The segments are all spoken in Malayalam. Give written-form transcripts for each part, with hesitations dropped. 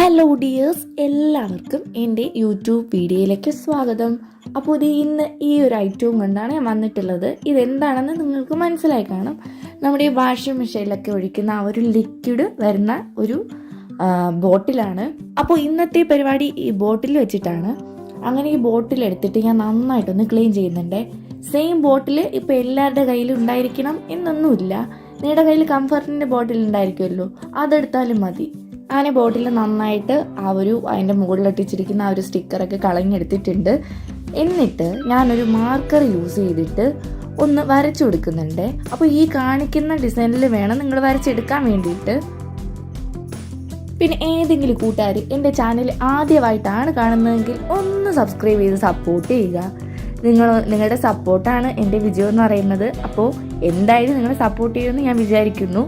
ഹലോ ഡിയേഴ്സ്, എല്ലാവർക്കും എൻ്റെ യൂട്യൂബ് വീഡിയോയിലേക്ക് സ്വാഗതം. അപ്പോൾ ഇത് ഇന്ന് ഈ ഒരു ഐറ്റവും കൊണ്ടാണ് ഞാൻ വന്നിട്ടുള്ളത്. ഇതെന്താണെന്ന് നിങ്ങൾക്ക് മനസ്സിലായി കാണും. നമ്മുടെ ഈ വാഷിംഗ് മെഷീനിലൊക്കെ ഒഴിക്കുന്ന ആ ഒരു ലിക്വിഡ് വരുന്ന ഒരു ബോട്ടിലാണ്. അപ്പോൾ ഇന്നത്തെ പരിപാടി ഈ ബോട്ടിൽ വെച്ചിട്ടാണ്. അങ്ങനെ ഈ ബോട്ടിൽ എടുത്തിട്ട് ഞാൻ നന്നായിട്ടൊന്ന് ക്ലീൻ ചെയ്യുന്നുണ്ട്. സെയിം ബോട്ടിൽ ഇപ്പോൾ എല്ലാവരുടെ കയ്യിലും ഉണ്ടായിരിക്കണം എന്നൊന്നുമില്ല. നിങ്ങളുടെ കയ്യിൽ കംഫർട്ടിൻ്റെ ബോട്ടിൽ ഉണ്ടായിരിക്കുമല്ലോ, അതെടുത്താലും മതി. അങ്ങനെ ബോട്ടിൽ നന്നായിട്ട് അതിൻ്റെ മുകളിലൊട്ടിച്ചിരിക്കുന്ന ആ ഒരു സ്റ്റിക്കറൊക്കെ കളഞ്ഞെടുത്തിട്ടുണ്ട്. എന്നിട്ട് ഞാനൊരു മാർക്കർ യൂസ് ചെയ്തിട്ട് ഒന്ന് വരച്ചു കൊടുക്കുന്നുണ്ട്. അപ്പോൾ ഈ കാണിക്കുന്ന ഡിസൈനിൽ വേണം നിങ്ങൾ വരച്ചെടുക്കാൻ വേണ്ടിയിട്ട്. പിന്നെ ഏതെങ്കിലും കൂട്ടുകാർ എൻ്റെ ചാനൽ ആദ്യമായിട്ടാണ് കാണുന്നതെങ്കിൽ ഒന്ന് സബ്സ്ക്രൈബ് ചെയ്ത് സപ്പോർട്ട് ചെയ്യുക. നിങ്ങളുടെ സപ്പോർട്ടാണ് എൻ്റെ വിജയം എന്ന് പറയുന്നത്. അപ്പോൾ എന്തായാലും നിങ്ങൾ സപ്പോർട്ട് ചെയ്യുമെന്ന് ഞാൻ വിചാരിക്കുന്നു.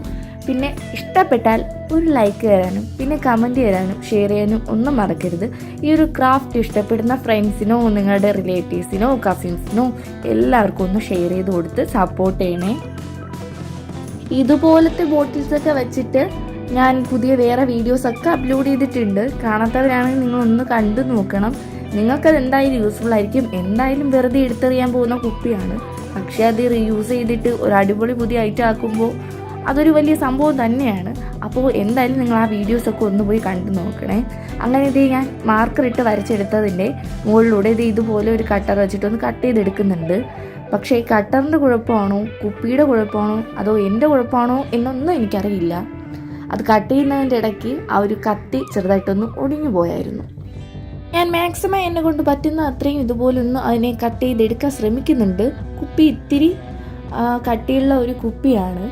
പിന്നെ ഇഷ്ടപ്പെട്ടാൽ ഒരു ലൈക്ക് തരാനും പിന്നെ കമൻറ്റ് ചെയ്യാനും ഷെയർ ചെയ്യാനും ഒന്നും മറക്കരുത്. ഈ ഒരു ക്രാഫ്റ്റ് ഇഷ്ടപ്പെടുന്ന ഫ്രണ്ട്സിനോ നിങ്ങളുടെ റിലേറ്റീവ്സിനോ കസിൻസിനോ എല്ലാവർക്കും ഒന്ന് ഷെയർ ചെയ്ത് കൊടുത്ത് സപ്പോർട്ട് ചെയ്യണേ. ഇതുപോലത്തെ ബോട്ടിൽസൊക്കെ വെച്ചിട്ട് ഞാൻ പുതിയ വേറെ വീഡിയോസൊക്കെ അപ്ലോഡ് ചെയ്തിട്ടുണ്ട്. കാണാത്തവരാണെങ്കിൽ നിങ്ങളൊന്ന് കണ്ടു നോക്കണം. നിങ്ങൾക്കത് എന്തായാലും യൂസ്ഫുൾ ആയിരിക്കും. എന്തായാലും വെറുതെ എടുത്തെറിയാൻ പോകുന്ന കുപ്പിയാണ്, പക്ഷേ അത് റീയൂസ് ചെയ്തിട്ട് ഒരു അടിപൊളി പുതിയ ഐറ്റം ആക്കുമ്പോൾ അതൊരു വലിയ സംഭവം തന്നെയാണ്. അപ്പോൾ എന്തായാലും നിങ്ങൾ ആ വീഡിയോസൊക്കെ ഒന്ന് പോയി കണ്ടു നോക്കണേ. അങ്ങനെ ഇത് ഞാൻ മാർക്കർ ഇട്ട് വരച്ചെടുത്തതിൻ്റെ മുകളിലൂടെ ഇതുപോലെ ഒരു കട്ടർ വെച്ചിട്ടൊന്ന് കട്ട് ചെയ്തെടുക്കുന്നുണ്ട്. പക്ഷേ കട്ടറിൻ്റെ കുഴപ്പമാണോ കുപ്പിയുടെ കുഴപ്പമാണോ അതോ എൻ്റെ കുഴപ്പമാണോ എന്നൊന്നും എനിക്കറിയില്ല. അത് കട്ട് ചെയ്യുന്നതിൻ്റെ ഇടയ്ക്ക് ആ ഒരു കത്തി ചെറുതായിട്ടൊന്ന് ഒടിഞ്ഞു പോയായിരുന്നു. ഞാൻ മാക്സിമം എന്നെ കൊണ്ട് പറ്റുന്ന അത്രയും ഇതുപോലൊന്ന് അതിനെ കട്ട് ചെയ്തെടുക്കാൻ ശ്രമിക്കുന്നുണ്ട്. കുപ്പി ഇത്തിരി കട്ടിയുള്ള ഒരു കുപ്പിയാണ്.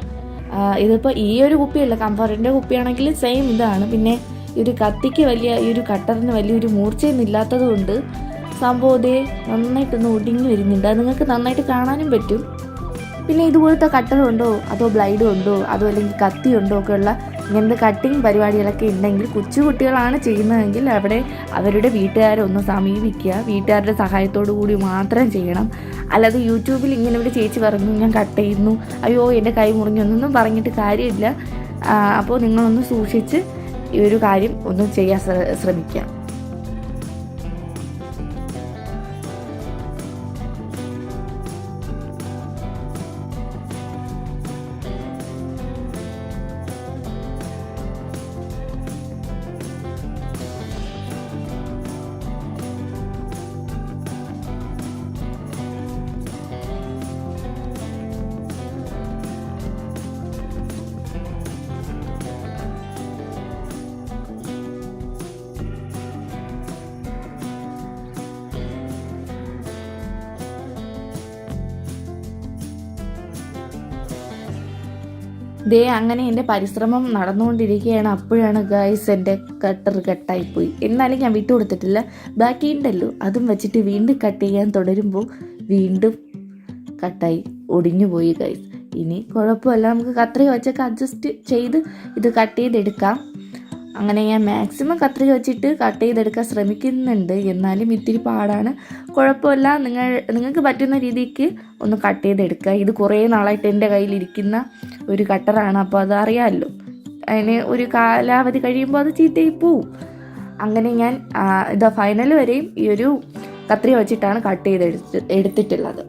ഇതിപ്പോൾ ഈ ഒരു കുപ്പിയല്ല, കംഫർട്ടിൻ്റെ കുപ്പിയാണെങ്കിൽ സെയിം ഇതാണ്. പിന്നെ ഈ ഒരു കത്തിക്ക് ഈ ഒരു കട്ടറിന് വലിയൊരു മൂർച്ചയൊന്നും ഇല്ലാത്തത് കൊണ്ട് സംഭവത്തെ നന്നായിട്ടൊന്ന് ഒടിഞ്ഞു വരുന്നുണ്ട്. അത് നിങ്ങൾക്ക് നന്നായിട്ട് കാണാനും പറ്റും. പിന്നെ ഇതുപോലത്തെ കട്ടറുണ്ടോ അതോ ബ്ലൈഡ് ഉണ്ടോ അതോ അല്ലെങ്കിൽ കത്തി ഉണ്ടോ ഒക്കെ ഉള്ള ഇങ്ങനത്തെ കട്ടിങ് പരിപാടികളൊക്കെ ഉണ്ടെങ്കിൽ കൊച്ചുകുട്ടികളാണ് ചെയ്യുന്നതെങ്കിൽ അവിടെ അവരുടെ വീട്ടുകാരെ ഒന്ന് സമീപിക്കുക. വീട്ടുകാരുടെ സഹായത്തോടു കൂടി മാത്രം ചെയ്യണം. അല്ലാതെ യൂട്യൂബിൽ ഇങ്ങനെ ഒരു ചേച്ചി പറഞ്ഞു ഞാൻ കട്ട് ചെയ്യുന്നു, അയ്യോ എൻ്റെ കൈ മുറിഞ്ഞൊന്നും പറഞ്ഞിട്ട് കാര്യമില്ല. അപ്പോൾ നിങ്ങളൊന്ന് സൂക്ഷിച്ച് ഈ ഒരു കാര്യം ഒന്ന് ചെയ്യാൻ ശ്രമിക്കുക. അങ്ങനെ എൻ്റെ പരിശ്രമം നടന്നുകൊണ്ടിരിക്കുകയാണ്. അപ്പോഴാണ് ഗൈസ് എൻ്റെ കട്ടർ കട്ടായിപ്പോയി. എന്നാലും ഞാൻ വിട്ടു കൊടുത്തിട്ടില്ല. ബാക്കി ഉണ്ടല്ലോ അതും വെച്ചിട്ട് വീണ്ടും കട്ട് ചെയ്യാൻ തുടരുമ്പോൾ വീണ്ടും കട്ടായി ഒടിഞ്ഞു പോയി ഗൈസ്. ഇനി കുഴപ്പമില്ല, നമുക്ക് കത്രിക വെച്ചൊക്കെ അഡ്ജസ്റ്റ് ചെയ്ത് ഇത് കട്ട് ചെയ്തെടുക്കാം. അങ്ങനെ ഞാൻ മാക്സിമം കത്രിക വെച്ചിട്ട് കട്ട് ചെയ്തെടുക്കാൻ ശ്രമിക്കുന്നുണ്ട്. എന്നാലും ഇത്തിരി പാടാണ്. കുഴപ്പമില്ല, നിങ്ങൾക്ക് പറ്റുന്ന രീതിക്ക് ഒന്ന് കട്ട് ചെയ്തെടുക്കുക. ഇത് കുറേ നാളായിട്ട് എൻ്റെ കയ്യിലിരിക്കുന്ന ഒരു കട്ടറാണ്. അപ്പോൾ അതറിയാമല്ലോ, അതിന് ഒരു കാലാവധി കഴിയുമ്പോൾ അത് ചീത്തയായി പോവും. അങ്ങനെ ഞാൻ ഫൈനൽ വരെയും ഈ ഒരു കത്രിക വെച്ചിട്ടാണ് കട്ട് എടുത്തിട്ടുള്ളത്.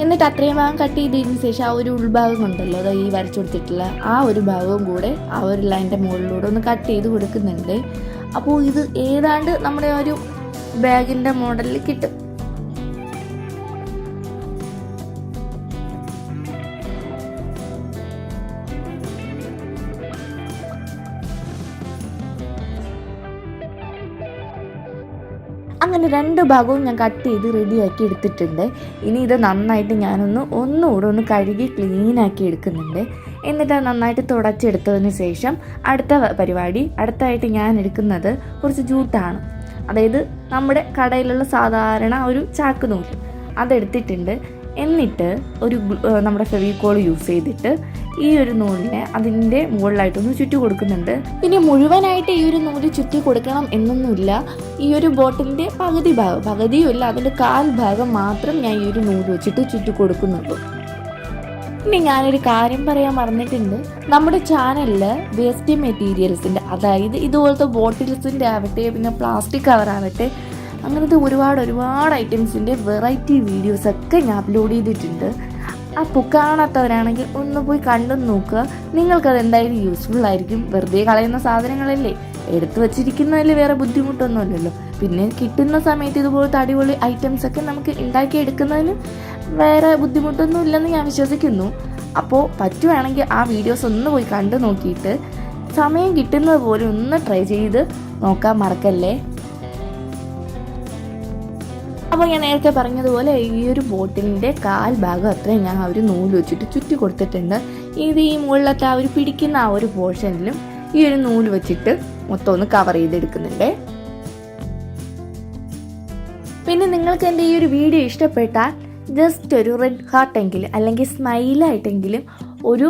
എന്നിട്ട് അത്രയും ഭാഗം കട്ട് ചെയ്തതിന് ശേഷം ആ ഒരു ഉൾഭാഗം ഉണ്ടല്ലോ, അത് ഈ വരച്ചു കൊടുത്തിട്ടുള്ള ആ ഒരു ഭാഗവും കൂടെ ആ ഒരു ലൈൻ്റെ മുകളിലൂടെ ഒന്ന് കട്ട് ചെയ്ത് കൊടുക്കുന്നുണ്ട്. അപ്പോൾ ഇത് ഏതാണ്ട് നമ്മുടെ ഒരു ബാഗിൻ്റെ മോഡലിൽ കിട്ടും. അങ്ങനെ 2 ഭാഗവും ഞാൻ കട്ട് ചെയ്ത് റെഡിയാക്കി എടുത്തിട്ടുണ്ട്. ഇനി ഇത് നന്നായിട്ട് ഒന്നുകൂടെ ഒന്ന് കഴുകി ക്ലീനാക്കി എടുക്കുന്നുണ്ട്. എന്നിട്ട് അത് നന്നായിട്ട് തുടച്ചെടുത്തതിന് ശേഷം അടുത്തായിട്ട് ഞാൻ എടുക്കുന്നത് കുറച്ച് ജൂട്ടാണ്. അതായത് നമ്മുടെ കടയിലുള്ള സാധാരണ ഒരു ചാക്ക് നൂല് അതെടുത്തിട്ടുണ്ട്. എന്നിട്ട് നമ്മുടെ ഫെവിക്കോൾ യൂസ് ചെയ്തിട്ട് ഈ ഒരു നൂലിനെ അതിൻ്റെ മുകളിലായിട്ടൊന്ന് ചുറ്റി കൊടുക്കുന്നുണ്ട്. ഇനി മുഴുവനായിട്ട് ഈ ഒരു നൂല് ചുറ്റി കൊടുക്കണം എന്നൊന്നുമില്ല. ഈ ഒരു ബോട്ടിലിൻ്റെ പകുതിയുമില്ല, അതിൻ്റെ 1/4 ഭാഗം മാത്രം ഞാൻ ഈ ഒരു നൂല് വെച്ചിട്ട് ചുറ്റി കൊടുക്കുന്നുള്ളൂ. ഇനി ഞാനൊരു കാര്യം പറയാൻ മറന്നിട്ടുണ്ട്. നമ്മുടെ ചാനലിൽ വേസ്റ്റ് മെറ്റീരിയൽസിൻ്റെ, അതായത് ഇതുപോലത്തെ ബോട്ടിൽസിൻ്റെ ആവട്ടെ, പിന്നെ പ്ലാസ്റ്റിക് കവറാവട്ടെ, അങ്ങനത്തെ ഒരുപാട് ഐറ്റംസിൻ്റെ വെറൈറ്റി വീഡിയോസൊക്കെ ഞാൻ അപ്ലോഡ് ചെയ്തിട്ടുണ്ട്. അപ്പോൾ കാണാത്തവരാണെങ്കിൽ ഒന്ന് പോയി കണ്ടു നോക്കുക. നിങ്ങൾക്കത് എന്തായാലും യൂസ്ഫുൾ ആയിരിക്കും. വെറുതെ കളയുന്ന സാധനങ്ങളല്ലേ, എടുത്തു വച്ചിരിക്കുന്നതിൽ വേറെ ബുദ്ധിമുട്ടൊന്നുമില്ലല്ലോ. പിന്നെ കിട്ടുന്ന സമയത്ത് ഇതുപോലത്തെ അടിപൊളി ഐറ്റംസൊക്കെ നമുക്ക് ഉണ്ടാക്കിയെടുക്കുന്നതിന് വേറെ ബുദ്ധിമുട്ടൊന്നും ഇല്ലെന്ന് ഞാൻ വിശ്വസിക്കുന്നു. അപ്പോൾ പറ്റുവാണെങ്കിൽ ആ വീഡിയോസ് ഒന്ന് പോയി കണ്ടു നോക്കിയിട്ട് സമയം കിട്ടുന്നത് പോലെ ഒന്ന് ട്രൈ ചെയ്ത് നോക്കാൻ മറക്കല്ലേ. അപ്പോൾ ഞാൻ നേരത്തെ പറഞ്ഞതുപോലെ ഈ ഒരു ബോട്ടിലിൻ്റെ 1/4 ഭാഗം അത്രയും ഞാൻ ഒരു നൂല് വെച്ചിട്ട് ചുറ്റി കൊടുത്തിട്ടുണ്ട്. ഇത് ഈ മുകളിലത്തെ ആ ഒരു പിടിക്കുന്ന ആ ഒരു പോർഷനിലും ഈ ഒരു നൂല് വെച്ചിട്ട് മൊത്തം ഒന്ന് കവർ ചെയ്തെടുക്കുന്നുണ്ട്. പിന്നെ നിങ്ങൾക്ക് എൻ്റെ ഈ ഒരു വീഡിയോ ഇഷ്ടപ്പെട്ടാൽ ജസ്റ്റ് ഒരു റെഡ് ഹാർട്ടെങ്കിലും അല്ലെങ്കിൽ സ്മൈലായിട്ടെങ്കിലും ഒരു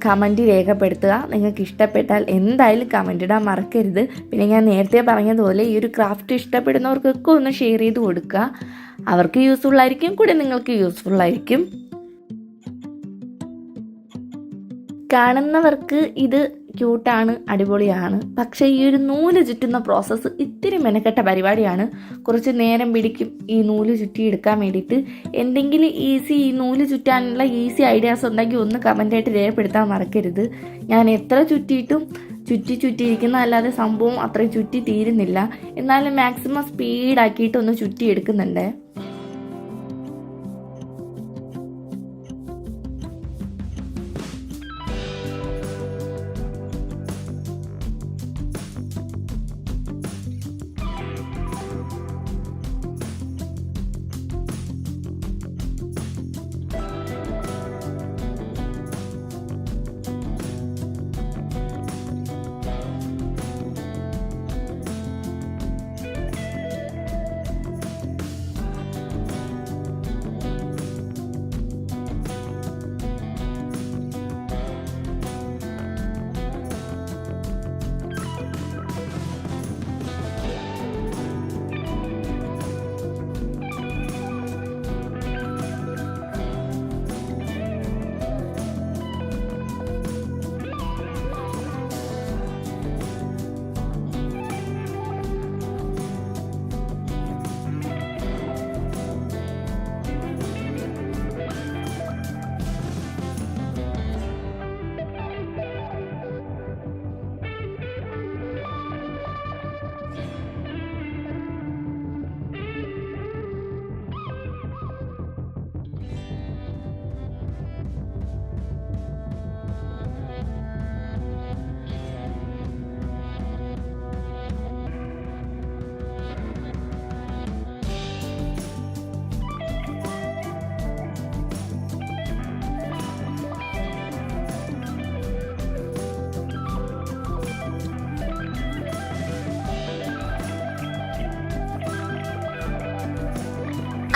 കമൻറ്റ് രേഖപ്പെടുത്തുക. നിങ്ങൾക്ക് ഇഷ്ടപ്പെട്ടാൽ എന്തായാലും കമൻറ്റ് ഇടാൻ മറക്കരുത്. പിന്നെ ഞാൻ നേരത്തെ പറഞ്ഞതുപോലെ ഈ ഒരു ക്രാഫ്റ്റ് ഇഷ്ടപ്പെടുന്നവർക്കൊക്കെ ഒന്ന് ഷെയർ ചെയ്ത് കൊടുക്കുക. അവർക്ക് യൂസ്ഫുള്ളായിരിക്കും, കൂടെ നിങ്ങൾക്ക് യൂസ്ഫുള്ളായിരിക്കും. കാണുന്നവർക്ക് ഇത് ക്യൂട്ടാണ്, അടിപൊളിയാണ്. പക്ഷേ ഈ ഒരു നൂല് ചുറ്റുന്ന പ്രോസസ്സ് ഇത്തിരി മെനക്കെട്ട പരിപാടിയാണ്. കുറച്ച് നേരം പിടിക്കും ഈ നൂല് ചുറ്റിയെടുക്കാൻ വേണ്ടിയിട്ട്. എന്തെങ്കിലും ഈ നൂല് ചുറ്റാനുള്ള ഈസി ഐഡിയാസ് ഉണ്ടെങ്കിൽ ഒന്ന് കമൻ്റായിട്ട് രേഖപ്പെടുത്താൻ മറക്കരുത്. ഞാൻ എത്ര ചുറ്റിയിരിക്കുന്ന അല്ലാതെ സംഭവം അത്രയും ചുറ്റി തീരുന്നില്ല. എന്നാലും മാക്സിമം സ്പീഡാക്കിയിട്ട് ഒന്ന് ചുറ്റിയെടുക്കുന്നുണ്ട്.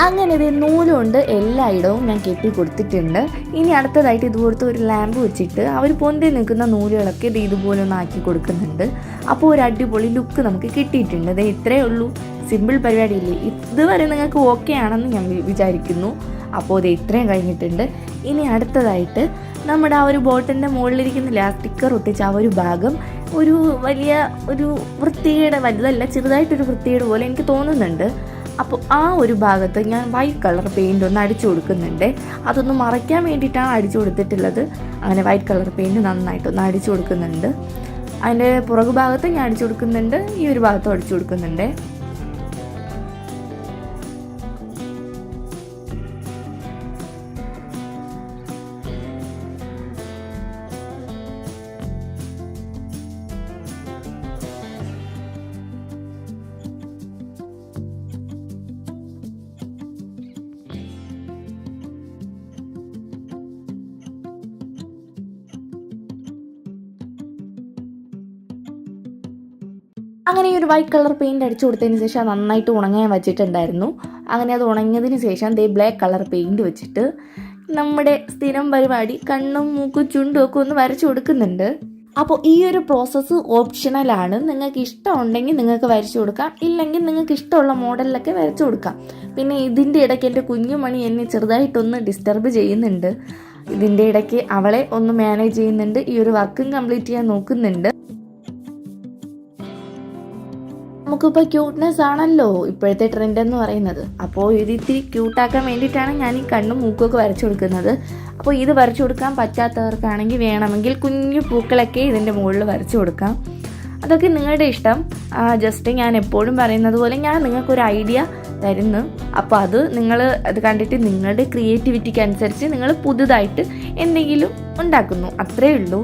അങ്ങനെ ഇത് നൂലുകൊണ്ട് എല്ലായിടവും ഞാൻ കെട്ടി കൊടുത്തിട്ടുണ്ട്. ഇനി അടുത്തതായിട്ട് ഇതുപോലത്തെ ഒരു ലാമ്പ് വെച്ചിട്ട് അവർ പൊന്തി നിൽക്കുന്ന നൂലുകളൊക്കെ ഇത് ഇതുപോലെ ഒന്ന് ആക്കി കൊടുക്കുന്നുണ്ട്. അപ്പോൾ ഒരു അടിപൊളി ലുക്ക് നമുക്ക് കിട്ടിയിട്ടുണ്ട്. ഇത് ഇത്രയേ ഉള്ളൂ, സിമ്പിൾ പരിപാടിയില്ലേ. ഇതുവരെ നിങ്ങൾക്ക് ഓക്കെ ആണെന്ന് ഞാൻ വിചാരിക്കുന്നു. അപ്പോൾ ഇത് ഇത്രയും കഴിഞ്ഞിട്ടുണ്ട്. ഇനി അടുത്തതായിട്ട് നമ്മുടെ ആ ഒരു ബോട്ടിൻ്റെ മുകളിലിരിക്കുന്നില്ല ആ സ്റ്റിക്കർ ഒട്ടിച്ച ആ ഒരു ഭാഗം ഒരു വൃത്തികേട്, വലുതല്ല ചെറുതായിട്ടൊരു വൃത്തികേട് പോലെ എനിക്ക് തോന്നുന്നുണ്ട്. അപ്പോൾ ആ ഒരു ഭാഗത്ത് ഞാൻ വൈറ്റ് കളർ പെയിൻ്റ് ഒന്ന് അടിച്ചു കൊടുക്കുന്നുണ്ട്. അതൊന്ന് മറയ്ക്കാൻ വേണ്ടിയിട്ടാണ് അടിച്ചു കൊടുത്തിട്ടുള്ളത്. അങ്ങനെ വൈറ്റ് കളർ പെയിൻറ്റ് നന്നായിട്ടൊന്ന് അടിച്ചു കൊടുക്കുന്നുണ്ട്. അതിൻ്റെ പുറകു ഭാഗത്ത് ഞാൻ അടിച്ചു കൊടുക്കുന്നുണ്ട്, ഈ ഒരു ഭാഗത്തും അടിച്ചു കൊടുക്കുന്നുണ്ട്. അങ്ങനെ ഈ ഒരു വൈറ്റ് കളർ പെയിൻറ് അടിച്ചു കൊടുത്തതിന് ശേഷം അത് നന്നായിട്ട് ഉണങ്ങാൻ വെച്ചിട്ടുണ്ടായിരുന്നു. അങ്ങനെ അത് ഉണങ്ങിയതിന് ശേഷം ബ്ലാക്ക് കളർ പെയിൻറ് വെച്ചിട്ട് നമ്മുടെ സ്ഥിരം പരിപാടി കണ്ണും മൂക്കും ചുണ്ടും ഒക്കെ ഒന്ന് വരച്ചു കൊടുക്കുന്നുണ്ട്. അപ്പോൾ ഈ ഒരു പ്രോസസ്സ് ഓപ്ഷണലാണ്. നിങ്ങൾക്ക് ഇഷ്ടമുണ്ടെങ്കിൽ നിങ്ങൾക്ക് വരച്ചു കൊടുക്കാം, ഇല്ലെങ്കിൽ നിങ്ങൾക്ക് ഇഷ്ടമുള്ള മോഡലിലൊക്കെ വരച്ചു കൊടുക്കാം. പിന്നെ ഇതിൻ്റെ ഇടയ്ക്ക് എൻ്റെ കുഞ്ഞുമണി എന്നെ ചെറുതായിട്ടൊന്ന് ഡിസ്റ്റർബ് ചെയ്യുന്നുണ്ട്. ഇതിൻ്റെ ഇടയ്ക്ക് അവളെ ഒന്ന് മാനേജ് ചെയ്യുന്നുണ്ട്, ഈ ഒരു വർക്കും കംപ്ലീറ്റ് ചെയ്യാൻ നോക്കുന്നുണ്ട്. നമുക്കിപ്പോൾ ക്യൂട്ട്നെസ് ആണല്ലോ ഇപ്പോഴത്തെ ട്രെൻഡ് എന്ന് പറയുന്നത്. അപ്പോൾ ഇത് ഇത്തിരി ക്യൂട്ടാക്കാൻ വേണ്ടിയിട്ടാണ് ഞാൻ ഈ കണ്ണും മൂക്കൊക്കെ വരച്ചു കൊടുക്കുന്നത്. അപ്പോൾ ഇത് വരച്ചു കൊടുക്കാൻ പറ്റാത്തവർക്കാണെങ്കിൽ വേണമെങ്കിൽ കുഞ്ഞു പൂക്കളൊക്കെ ഇതിൻ്റെ മുകളിൽ വരച്ചു കൊടുക്കാം. അതൊക്കെ നിങ്ങളുടെ ഇഷ്ടം. ജസ്റ്റ് ഞാൻ എപ്പോഴും പറയുന്നത് പോലെ ഞാൻ നിങ്ങൾക്കൊരു ഐഡിയ തരുന്നു. അപ്പോൾ അത് കണ്ടിട്ട് നിങ്ങളുടെ ക്രിയേറ്റിവിറ്റിക്ക് അനുസരിച്ച് നിങ്ങൾ പുതുതായിട്ട് എന്തെങ്കിലും ഉണ്ടാക്കുന്നു, അത്രേ ഉള്ളൂ.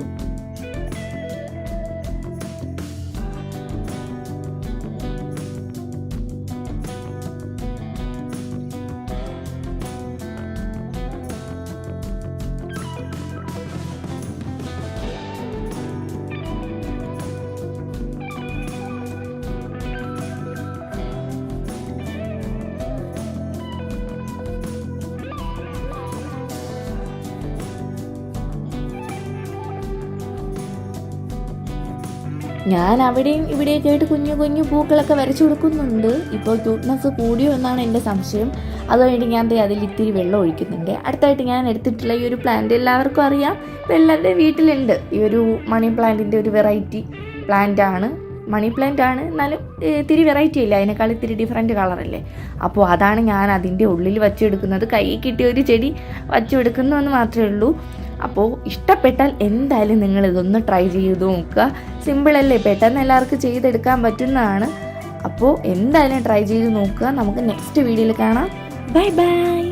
ഞാൻ അവിടെയും ഇവിടെയൊക്കെ ആയിട്ട് കുഞ്ഞു കുഞ്ഞു പൂക്കളൊക്കെ വരച്ചു കൊടുക്കുന്നുണ്ട്. ഇപ്പോൾ ക്യൂട്ട്നെസ് കൂടിയോ എന്നാണ് എൻ്റെ സംശയം. അതുകൊണ്ട് ഞാൻ അതിൽ ഇത്തിരി വെള്ളം ഒഴിക്കുന്നുണ്ട്. അടുത്തായിട്ട് ഞാൻ എടുത്തിട്ടുള്ള ഈ ഒരു പ്ലാന്റ് എല്ലാവർക്കും അറിയാം, ഇപ്പോൾ എല്ലാവരുടെയും വീട്ടിലുണ്ട്. ഈ ഒരു മണി പ്ലാന്റിൻ്റെ ഒരു വെറൈറ്റി പ്ലാന്റ് ആണ്. മണി പ്ലാന്റ് ആണ്, എന്നാലും ഇത്തിരി വെറൈറ്റി ഇല്ല, അതിനേക്കാൾ ഇത്തിരി ഡിഫറെൻറ്റ് കളറല്ലേ. അപ്പോൾ അതാണ് ഞാൻ അതിൻ്റെ ഉള്ളിൽ വച്ചെടുക്കുന്നത്. കയ്യിൽ കിട്ടിയ ഒരു ചെടി വച്ചെടുക്കുന്നു എന്ന് മാത്രമേ ഉള്ളൂ. അപ്പോൾ ഇഷ്ടപ്പെട്ടാൽ എന്തായാലും നിങ്ങൾ ഇതൊന്ന് ട്രൈ ചെയ്ത് നോക്കുക. സിമ്പിളല്ലേ, പെട്ടെന്ന് എല്ലാവർക്കും ചെയ്തെടുക്കാൻ പറ്റുന്നതാണ്. അപ്പോൾ എന്തായാലും ട്രൈ ചെയ്ത് നോക്കുക. നമുക്ക് നെക്സ്റ്റ് വീഡിയോയിൽ കാണാം. Bye bye.